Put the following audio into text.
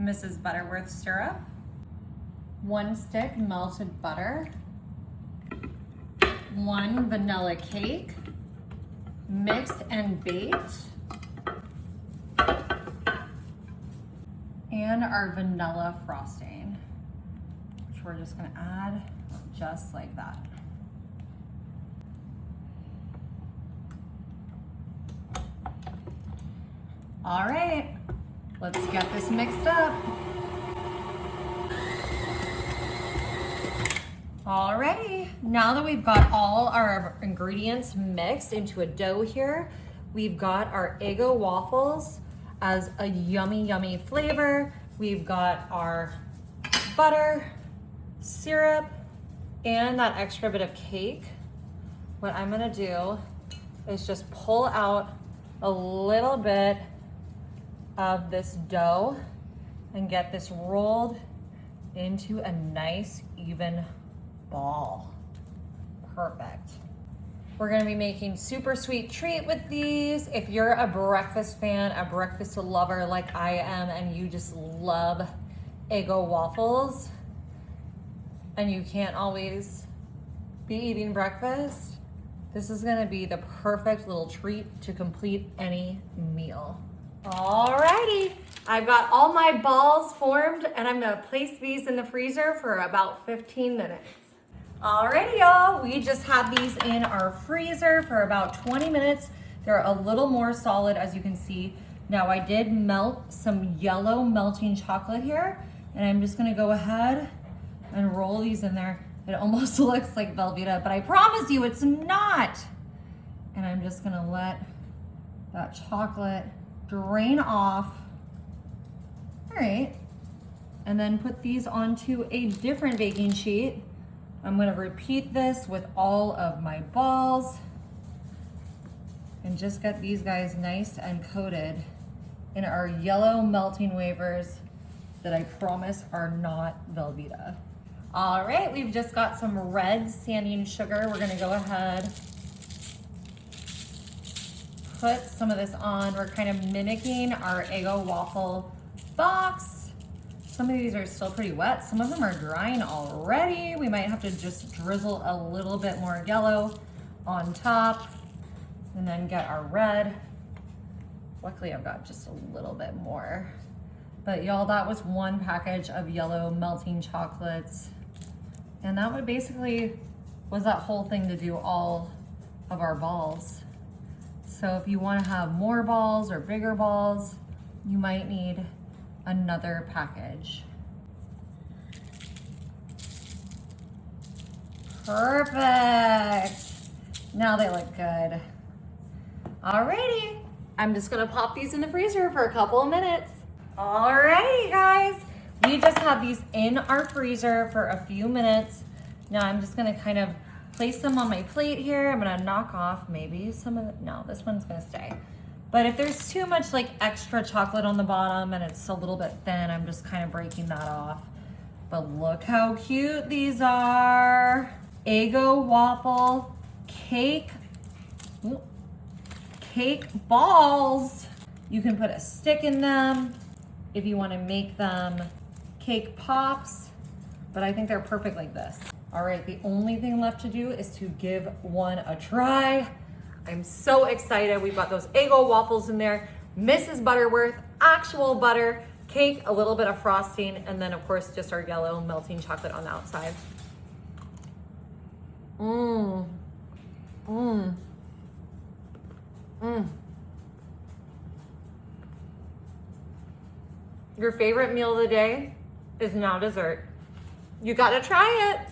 Mrs. Butterworth syrup, 1 stick melted butter, 1 vanilla cake, mixed and baked, and our vanilla frosting, which we're just gonna add just like that. All right, let's get this mixed up. Alrighty, now that we've got all our ingredients mixed into a dough here, we've got our Eggo waffles as a yummy, yummy flavor. We've got our butter, syrup, and that extra bit of cake. What I'm gonna do is just pull out a little bit of this dough and get this rolled into a nice, even ball. Perfect. We're gonna be making super sweet treat with these. If you're a breakfast fan, a breakfast lover like I am, and you just love Eggo waffles, and you can't always be eating breakfast, this is gonna be the perfect little treat to complete any meal. Alrighty, I've got all my balls formed and I'm gonna place these in the freezer for about 15 minutes. Alrighty, y'all, we just had these in our freezer for about 20 minutes. They're a little more solid, as you can see. Now I did melt some yellow melting chocolate here, and I'm just gonna go ahead and roll these in there. It almost looks like Velveeta, but I promise you it's not. And I'm just gonna let that chocolate drain off. All right, and then put these onto a different baking sheet. I'm gonna repeat this with all of my balls and just get these guys nice and coated in our yellow melting wafers that I promise are not Velveeta. All right, we've just got some red sanding sugar. We're gonna go ahead, put some of this on. We're kind of mimicking our Eggo waffle box. Some of these are still pretty wet. Some of them are drying already. We might have to just drizzle a little bit more yellow on top and then get our red. Luckily, I've got just a little bit more. But y'all, that was 1 package of yellow melting chocolates. And that would basically was that whole thing to do all of our balls. So if you want to have more balls or bigger balls, you might need another package. Perfect. Now they look good. Alrighty, I'm just gonna pop these in the freezer for a couple of minutes. Alrighty, guys. We just have these in our freezer for a few minutes. Now I'm just gonna kind of place them on my plate here. I'm gonna knock off maybe some of the, no, this one's gonna stay. But if there's too much like extra chocolate on the bottom and it's a little bit thin, I'm just kind of breaking that off. But look how cute these are. Eggo waffle cake, cake balls. You can put a stick in them if you want to make them cake pops, but I think they're perfect like this. All right, the only thing left to do is to give one a try. I'm so excited. We've got those Eggo waffles in there, Mrs. Butterworth, actual butter, cake, a little bit of frosting, and then of course just our yellow melting chocolate on the outside. Mmm. Mmm. Mmm. Your favorite meal of the day is now dessert. You gotta try it.